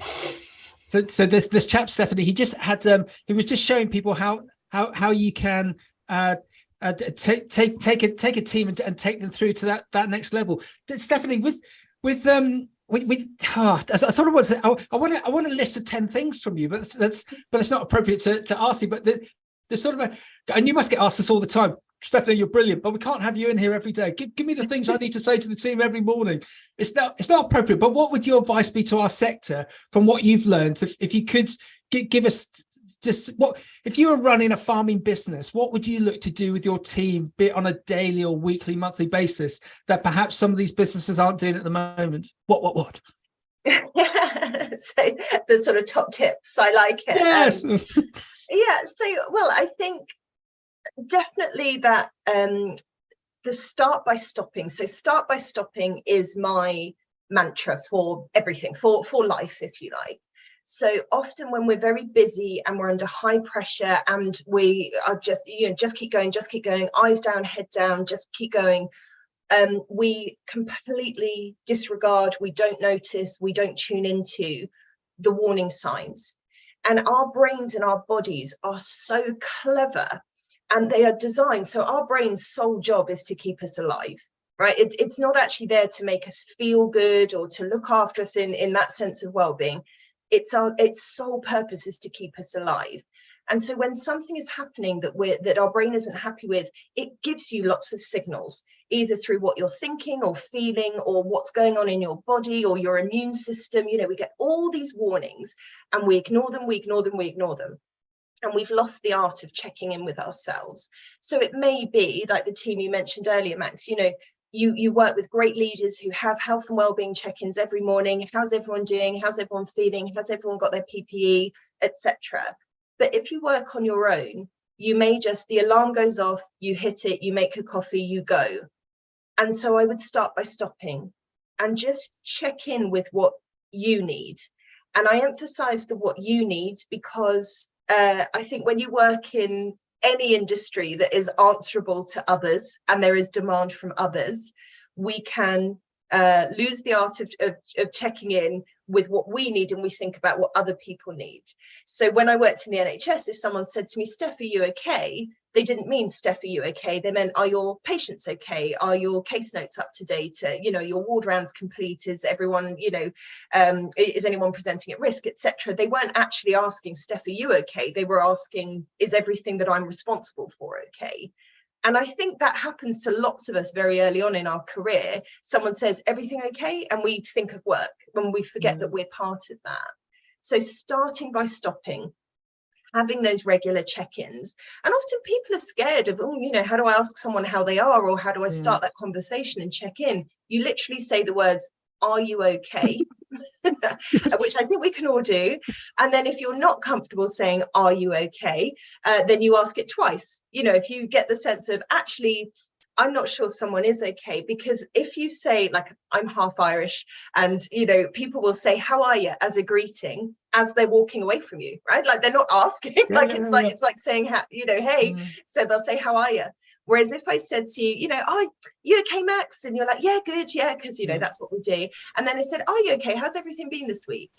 So this chap, Stephanie, he just had he was just showing people how you can take a team and take them through to that next level. Stephanie, I sort of want to say, I want a list of 10 things from you, but it's not appropriate to ask you. But the sort of and you must get asked this all the time. Stephanie, you're brilliant, but we can't have you in here every day. Give me the things I need to say to the team every morning. It's not appropriate. But what would your advice be to our sector from what you've learned? If you could give us just what if you were running a farming business, what would you look to do with your team, be it on a daily or weekly, monthly basis, that perhaps some of these businesses aren't doing at the moment? What? So the sort of top tips, I like it. Yes. Well, I think definitely that the start by stopping. So start by stopping is my mantra for everything, for life, if you like. So often when we're very busy and we're under high pressure and we are just keep going, eyes down, head down, just keep going. We completely disregard, we don't notice, we don't tune into the warning signs. And our brains and our bodies are so clever, and they are designed. So our brain's sole job is to keep us alive, right? It's not actually there to make us feel good or to look after us in that sense of well-being. Its sole purpose is to keep us alive. And so when something is happening that our brain isn't happy with, it gives you lots of signals, either through what you're thinking or feeling or what's going on in your body or your immune system. We get all these warnings and we ignore them. And we've lost the art of checking in with ourselves. So it may be like the team you mentioned earlier, Max, you work with great leaders who have health and wellbeing check-ins every morning. How's everyone doing? How's everyone feeling? Has everyone got their PPE, etc.? But if you work on your own, you may the alarm goes off, you hit it, you make a coffee, you go. And so I would start by stopping and just check in with what you need. And I emphasize the what you need because I think when you work in any industry that is answerable to others and there is demand from others, we can lose the art of checking in with what we need, and we think about what other people need. So when I worked in the NHS, if someone said to me, "Steph, are you okay?" they didn't mean, "Steph, are you okay?" They meant, "Are your patients okay? Are your case notes up to date? Your ward rounds complete? Is everyone, is anyone presenting at risk, etc." They weren't actually asking, "Steph, are you okay?" They were asking, "Is everything that I'm responsible for okay?" And I think that happens to lots of us very early on in our career. Someone says, "Everything okay?" and we think of work when we forget that we're part of that. So starting by stopping, having those regular check-ins. And often people are scared of, how do I ask someone how they are, or how do I start that conversation and check in? You literally say the words, "Are you okay?" which I think we can all do. And then if you're not comfortable saying, "Are you okay?" Then you ask it twice. If you get the sense of, actually, I'm not sure someone is okay, because if you say, like, I'm half Irish, and people will say, "How are you?" as a greeting as they're walking away from you, right? Like they're not asking, it's like saying, "Hey," so they'll say, "How are you?" Whereas if I said to you, "Oh, you okay, Max?" and you're like, "Yeah, good, yeah," because that's what we do. And then I said, "Are you okay? How's everything been this week?"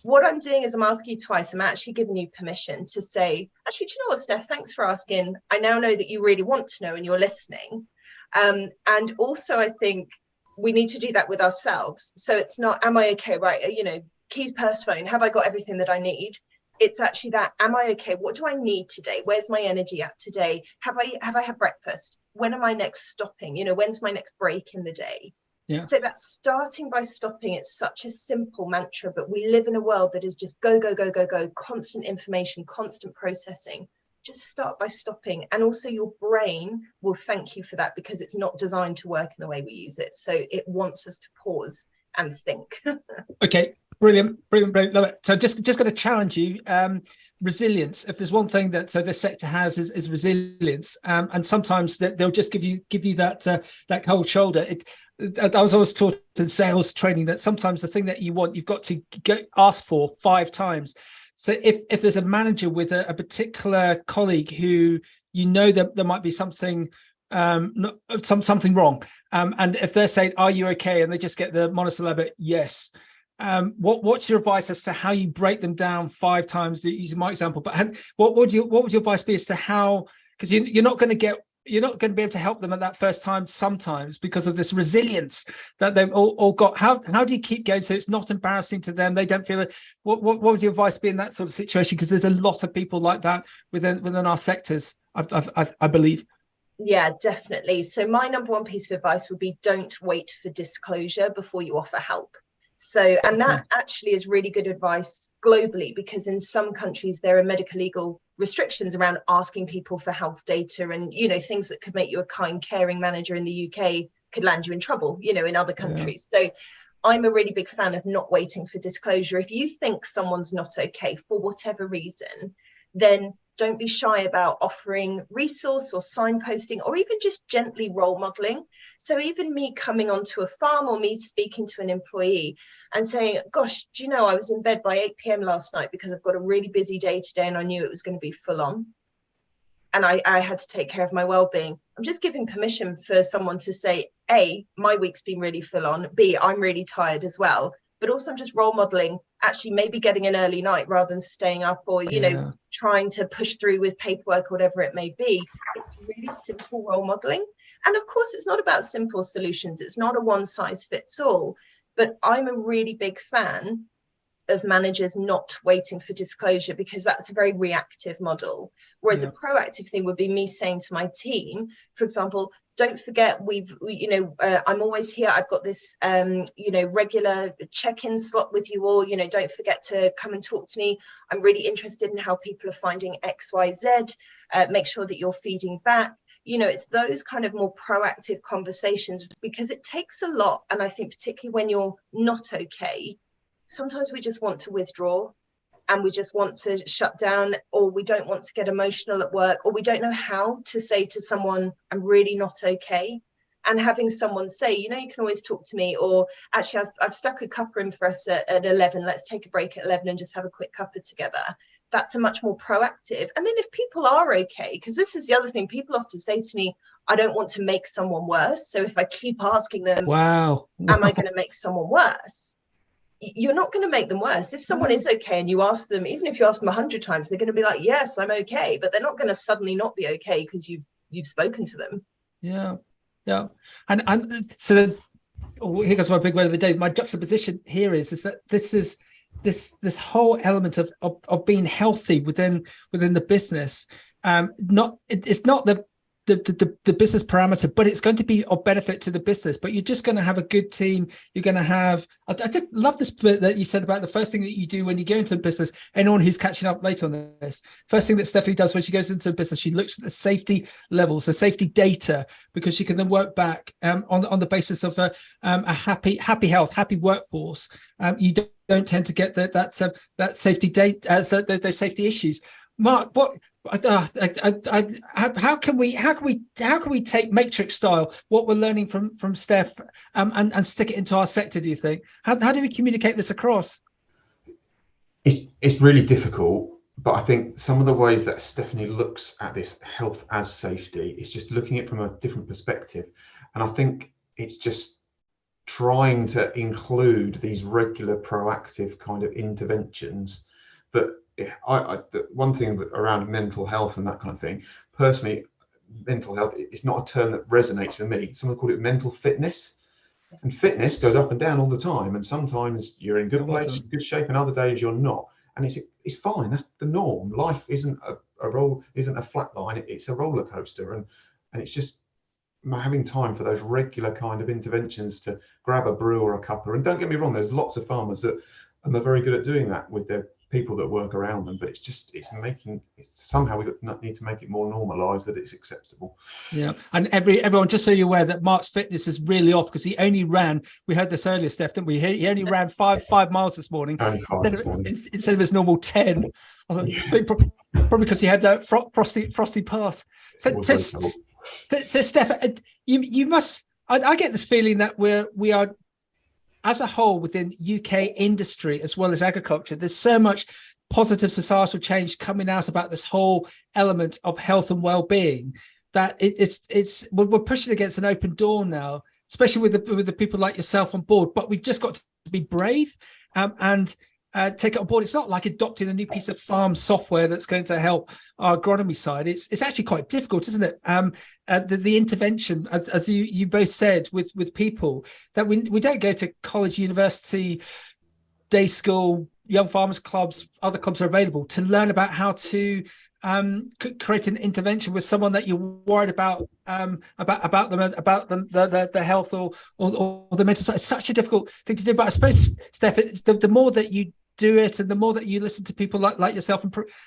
What I'm doing is I'm asking you twice. I'm actually giving you permission to say, "Actually, do you know what, Steph? Thanks for asking. I now know that you really want to know and you're listening." And also, I think we need to do that with ourselves. So it's not, "Am I okay?" Right? Keys, purse, phone. Have I got everything that I need? It's actually that, "Am I okay? What do I need today? Where's my energy at today? Have I had breakfast? When am I next stopping? When's my next break in the day?" Yeah. So that's starting by stopping. It's such a simple mantra, but we live in a world that is just go, go, go, go, go, constant information, constant processing. Just start by stopping. And also your brain will thank you for that, because it's not designed to work in the way we use it. So it wants us to pause and think. Okay, brilliant. Love it. So just going to challenge you. Resilience. If there's one thing that this sector has is resilience, and sometimes they'll just give you that cold shoulder. I was always taught in sales training that sometimes the thing that you want, you've got to ask for 5 times. So if there's a manager with a particular colleague who that there might be something something wrong, and if they're saying, "Are you okay?" and they just get the monosyllabic yes, what's your advice as to how you break them down 5 times? Using my example, but what would your advice be as to how? Because you're not going to be able to help them at that first time sometimes because of this resilience that they've all got. How do you keep going so it's not embarrassing to them? They don't feel it. What would your advice be in that sort of situation? Because there's a lot of people like that within our sectors, I believe. Yeah, definitely. So my number one piece of advice would be, don't wait for disclosure before you offer help. So, and that actually is really good advice globally, because in some countries there are medical legal restrictions around asking people for health data, and, you know, things that could make you a kind, caring manager in the UK could land you in trouble, you know, in other countries. So I'm a really big fan of not waiting for disclosure. If you think someone's not okay for whatever reason, then don't be shy about offering resource or signposting, or even just gently role modeling. So even me coming onto a farm, or me speaking to an employee and saying, gosh, do you know, I was in bed by 8 p.m. last night because I've got a really busy day today and I knew it was going to be full on. And I had to take care of my well-being. I'm just giving permission for someone to say, A, my week's been really full on. B, I'm really tired as well. But also I'm just role modeling, actually maybe getting an early night rather than staying up, or, you know, trying to push through with paperwork or whatever it may be. It's really simple role modeling. And of course, it's not about simple solutions. It's not a one size fits all. But I'm a really big fan of managers not waiting for disclosure, because that's a very reactive model. Whereas a proactive thing would be me saying to my team, for example, don't forget, I'm always here. I've got this, regular check-in slot with you all. You know, don't forget to come and talk to me. I'm really interested in how people are finding X, Y, Z. Make sure that you're feeding back. You know, it's those kind of more proactive conversations, because it takes a lot. And I think particularly when you're not okay, sometimes we just want to withdraw, and we just want to shut down, or we don't want to get emotional at work, or we don't know how to say to someone, I'm really not okay. And having someone say, you know, you can always talk to me, or actually I've stuck a cuppa in for us at 11. Let's take a break at 11 and just have a quick cuppa together. That's a much more proactive. And then if people are okay, because this is the other thing, people often say to me, I don't want to make someone worse. So if I keep asking them, am I going to make someone worse? You're not going to make them worse. If someone is okay and you ask them, even if you ask them 100 times, they're going to be like, yes, I'm okay. But they're not going to suddenly not be okay because you've spoken to them. Yeah. And so then, here goes my big word of the day. My juxtaposition here is that this whole element of being healthy within the business. It's not the business parameter, but it's going to be of benefit to the business. But you're just going to have a good team. You're going to have, I just love this bit that you said about the first thing that you do when you go into a business. Anyone who's catching up later on this, first thing that Stephanie does when she goes into a business, she looks at the safety levels, the safety data, because she can then work back on the basis of a happy health, happy workforce. You don't tend to get that safety data, those safety issues. Mark, what? How can we take matrix style what we're learning from Steph and stick it into our sector? Do you think? How do we communicate this across? It's really difficult, but I think some of the ways that Stephanie looks at this health as safety is just looking at it from a different perspective, and I think it's just trying to include these regular proactive kind of interventions that. The one thing around mental health and that kind of thing, personally, mental health is not a term that resonates with me. Someone called it mental fitness, and fitness goes up and down all the time. And sometimes you're in good place, good shape, and other days you're not. And it's fine. That's the norm. Life isn't a flat line. It's a roller coaster, and it's just having time for those regular kind of interventions to grab a brew or a cuppa. And don't get me wrong, there's lots of farmers that are very good at doing that with their people that work around them, but it's somehow we need to make it more normalized that it's acceptable. Yeah, and everyone, just so you're aware that Mark's fitness is really off, because he only ran, we heard this earlier, Steph, didn't we? He only ran five miles this morning, instead of his normal 10. I think probably because he had that frosty pass. So Steph, you must, I get this feeling that we are as a whole within UK industry as well as agriculture, there's so much positive societal change coming out about this whole element of health and well-being that we're pushing against an open door now, especially with the people like yourself on board. But we've just got to be brave and take it on board. It's not like adopting a new piece of farm software that's going to help our agronomy side. It's actually quite difficult, isn't it? The intervention, as you both said, with people that we don't go to college, university, day school, young farmers clubs, other clubs are available to learn about how to create an intervention with someone that you're worried about the health or the mental side. It's such a difficult thing to do. But I suppose, Steph, it's the more that you do it, and the more that you listen to people like yourself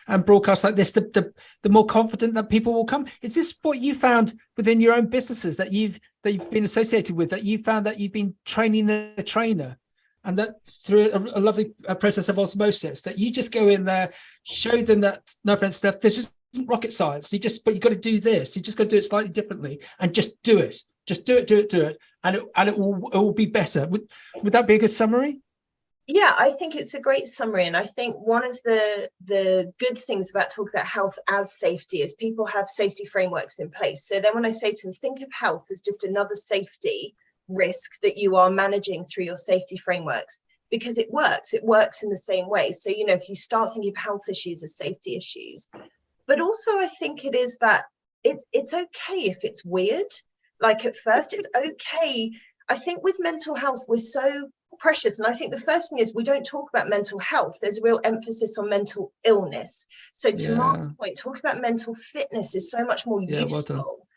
and broadcasts like this, the more confident that people will come. Is this what you found within your own businesses that you've been associated with, that you found that you've been training the trainer, and that through a lovely process of osmosis, that you just go in there, show them that, no offense, Steph, this isn't rocket science. But you've got to do this. You just got to do it slightly differently, and just do it. Just do it, and it will be better. Would that be a good summary? Yeah, I think it's a great summary. And I think one of the good things about talking about health as safety is people have safety frameworks in place. So then when I say to them, think of health as just another safety risk that you are managing through your safety frameworks, because it works in the same way. So, you know, if you start thinking of health issues as safety issues, but also I think it is that it's okay if it's weird. Like at first, it's okay. I think with mental health, we're so precious. And I think the first thing is we don't talk about mental health. There's a real emphasis on mental illness. So to Mark's point, talking about mental fitness is so much more useful,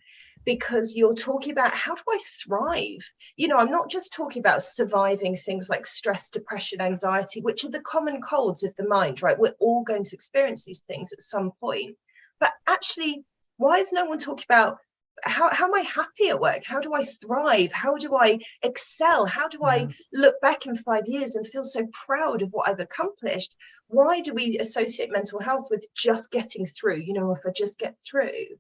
because you're talking about, how do I thrive? You know, I'm not just talking about surviving things like stress, depression, anxiety, which are the common colds of the mind, right? We're all going to experience these things at some point. But actually, why is no one talking about how am I happy at work? How do I thrive? How do I excel? How do I look back in 5 years and feel so proud of what I've accomplished? Why do we associate mental health with just getting through? You know, if I just get through.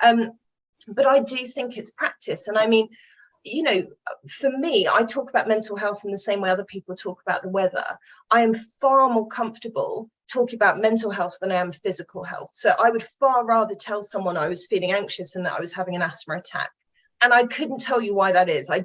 But I do think it's practice. And I mean, you know, for me, I talk about mental health in the same way other people talk about the weather. I am far more comfortable talking about mental health than I am physical health. So I would far rather tell someone I was feeling anxious and that I was having an asthma attack. And I couldn't tell you why that is. I'm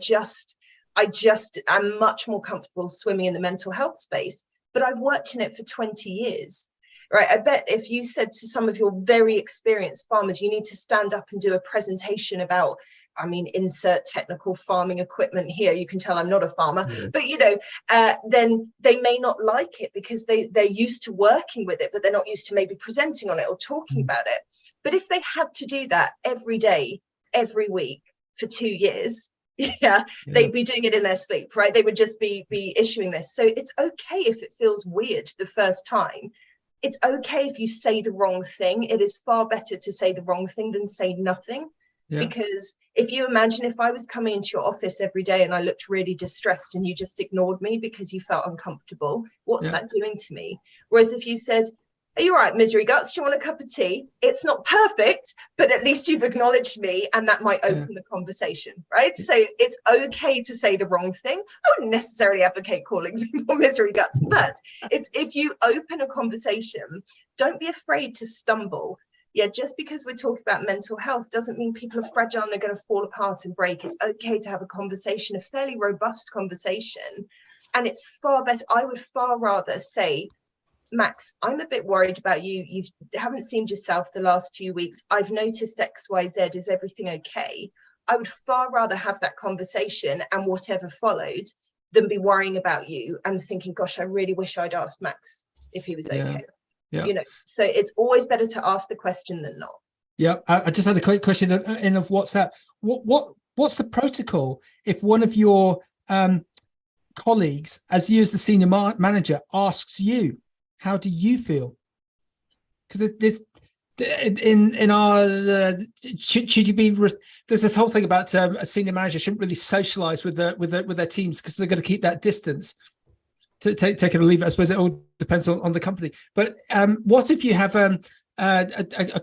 much more comfortable swimming in the mental health space, but I've worked in it for 20 years. Right, I bet if you said to some of your very experienced farmers, you need to stand up and do a presentation about, I mean, insert technical farming equipment here. You can tell I'm not a farmer, but you know, then they may not like it because they're used to working with it, but they're not used to maybe presenting on it or talking about it. But if they had to do that every day, every week for 2 years, they'd be doing it in their sleep, right? They would just be issuing this. So it's okay if it feels weird the first time. It's okay if you say the wrong thing. It is far better to say the wrong thing than say nothing. Because if you imagine if I was coming into your office every day and I looked really distressed and you just ignored me because you felt uncomfortable, what's that doing to me? Whereas if you said, are you all right, misery guts? Do you want a cup of tea? It's not perfect, but at least you've acknowledged me, and that might open the conversation, right? So it's okay to say the wrong thing. I wouldn't necessarily advocate calling people misery guts, but it's, if you open a conversation, don't be afraid to stumble. Just because we're talking about mental health doesn't mean people are fragile and they're going to fall apart and break. It's okay to have a conversation, a fairly robust conversation. And it's far better. I would far rather say, Max, I'm a bit worried about you. You haven't seemed yourself the last few weeks. I've noticed X, Y, Z. Is everything okay? I would far rather have that conversation and whatever followed than be worrying about you and thinking, gosh, I really wish I'd asked Max if he was okay. You know, so it's always better to ask the question than not. I just had a quick question in of WhatsApp. What's the protocol if one of your colleagues, as you as the senior manager, asks you, how do you feel? Because there's in our should you be? There's this whole thing about a senior manager shouldn't really socialize with their teams because they're going to keep that distance. To take it or leave it, I suppose it all depends on the company. But what if you have a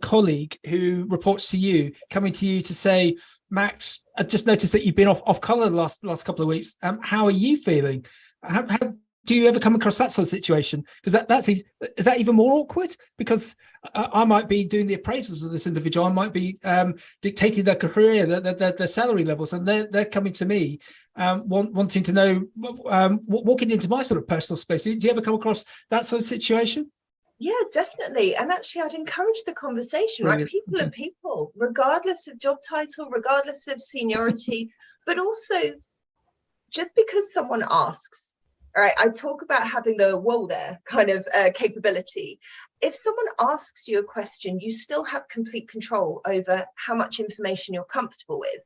colleague who reports to you, coming to you to say, Max, I just noticed that you've been off colour the last couple of weeks. How are you feeling? How do you ever come across that sort of situation? Because is that even more awkward? Because I might be doing the appraisals of this individual. I might be dictating their career, their salary levels, and they're coming to me wanting to know, walking into my sort of personal space. Do you ever come across that sort of situation? Yeah, definitely. And actually, I'd encourage the conversation, right? People are people, regardless of job title, regardless of seniority, but also just because someone asks, All right, I talk about having the whoa there kind of capability. If someone asks you a question, you still have complete control over how much information you're comfortable with.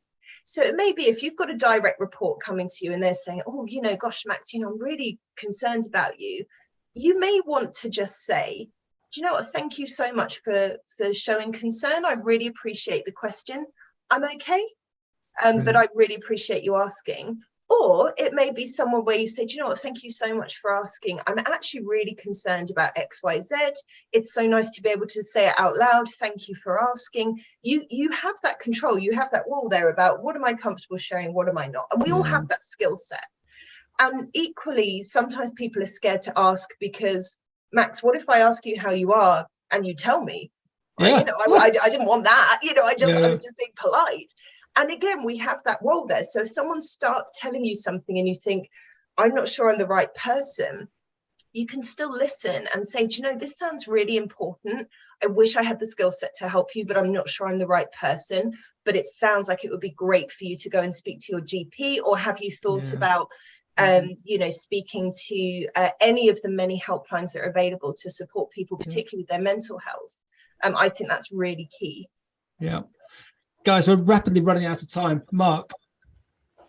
So it may be if you've got a direct report coming to you and they're saying, oh, gosh, Max, I'm really concerned about you. You may want to just say, do you know what? Thank you so much for showing concern. I really appreciate the question. I'm okay, but I really appreciate you asking. Or it may be someone where you say, do you know what, thank you so much for asking. I'm actually really concerned about X, Y, Z. It's so nice to be able to say it out loud. Thank you for asking. You have that control. You have that wall there about what am I comfortable sharing, what am I not? And we all have that skill set. And equally, sometimes people are scared to ask because, Max, what if I ask you how you are and you tell me? Yeah. I didn't want that. I was just being polite. And again, we have that role there. So if someone starts telling you something and you think, I'm not sure I'm the right person, you can still listen and say, do you know, this sounds really important. I wish I had the skill set to help you, but I'm not sure I'm the right person. But it sounds like it would be great for you to go and speak to your GP, or have you thought about, speaking to any of the many helplines that are available to support people, particularly with their mental health. I think that's really key. Yeah. Guys, we're rapidly running out of time. Mark,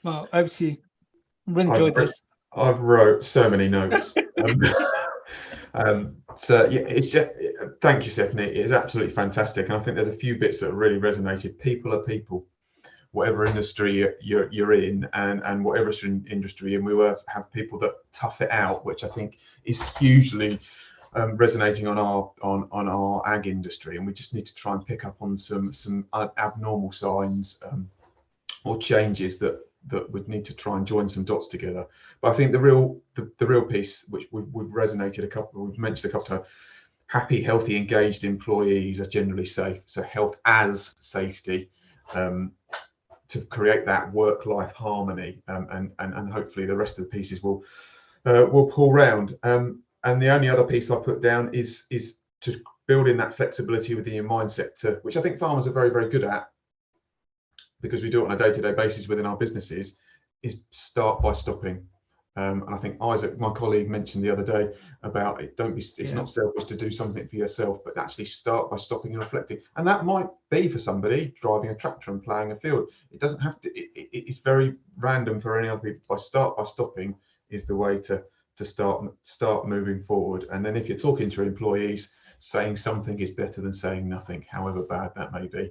over to you. I really enjoyed this. I've wrote so many notes. It's just, thank you, Stephanie. It is absolutely fantastic. And I think there's a few bits that really resonated. People are people, whatever industry you're in, and whatever industry. And we will have people that tough it out, which I think is hugely resonating on our ag industry, and we just need to try and pick up on some abnormal signs or changes that would need to try and join some dots together. But I think the real piece, which we've mentioned a couple of times, happy, healthy, engaged employees are generally safe. So health as safety, to create that work-life harmony, and hopefully the rest of the pieces will pull round. And the only other piece I put down is to build in that flexibility within your mindset, which I think farmers are very, very good at, because we do it on a day-to-day basis within our businesses, is start by stopping. And I think Isaac, my colleague, mentioned the other day about it. It's not selfish to do something for yourself, but actually start by stopping and reflecting. And that might be for somebody driving a tractor and ploughing a field. It doesn't have to. It's very random for any other people. Start by stopping is the way to start moving forward. And then if you're talking to employees, saying something is better than saying nothing, however bad that may be.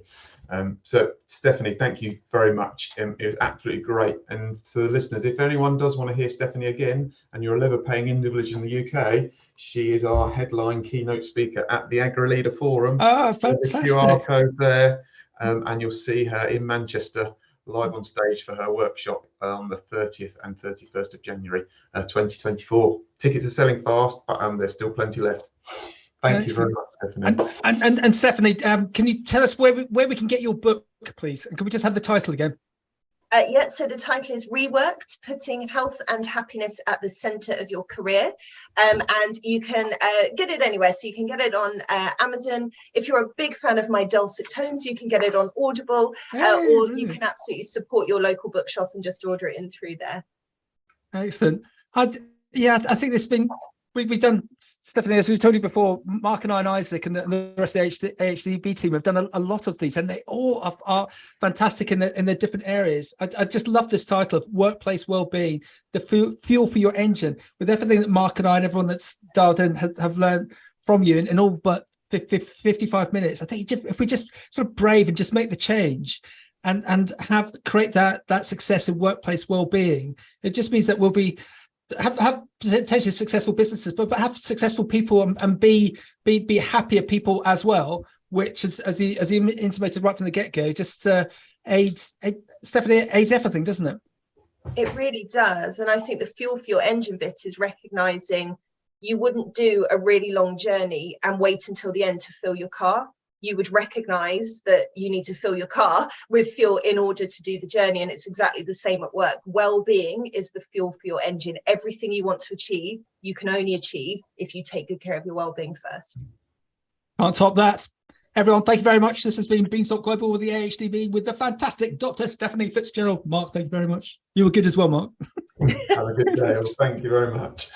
So Stephanie, thank you very much. It was absolutely great. And to the listeners, if anyone does want to hear Stephanie again and you're a level paying individual in the UK, she is our headline keynote speaker at the AgriLeader Forum. Oh, fantastic. The QR code there, and you'll see her in Manchester live on stage for her workshop on the 30th and 31st of January 2024. Tickets are selling fast, but there's still plenty left. Thank you very much, Stephanie. And Stephanie, can you tell us where we can get your book, please? And can we just have the title again? So the title is Reworked, Putting Health and Happiness at the Centre of Your Career. And you can get it anywhere. So you can get it on Amazon. If you're a big fan of my dulcet tones, you can get it on Audible, or you can absolutely support your local bookshop and just order it in through there. Excellent. I think it's been... We've done, Stephanie, as we've told you before, Mark and I and Isaac and the rest of the AHDB team have done a lot of these, and they all are fantastic in their different areas. I just love this title of Workplace Wellbeing, the fuel for your engine, with everything that Mark and I and everyone that's dialed in have learned from you in all but 55 minutes. I think if we just sort of brave and just make the change and create that success in workplace wellbeing, it just means that we'll be have potentially successful businesses, but have successful people and be happier people as well, which is, as he intimated right from the get-go, just aids everything, doesn't it? It really does. And I think the fuel for your engine bit is recognizing you wouldn't do a really long journey and wait until the end to fill your car. You would recognize that you need to fill your car with fuel in order to do the journey. And it's exactly the same at work. Well-being is the fuel for your engine. Everything you want to achieve, you can only achieve if you take good care of your well-being first. Can't top that. Everyone, thank you very much. This has been Beanstalk Global with the AHDB with the fantastic Dr. Stephanie Fitzgerald. Mark, thank you very much. You were good as well, Mark. Have a good day. Well, thank you very much.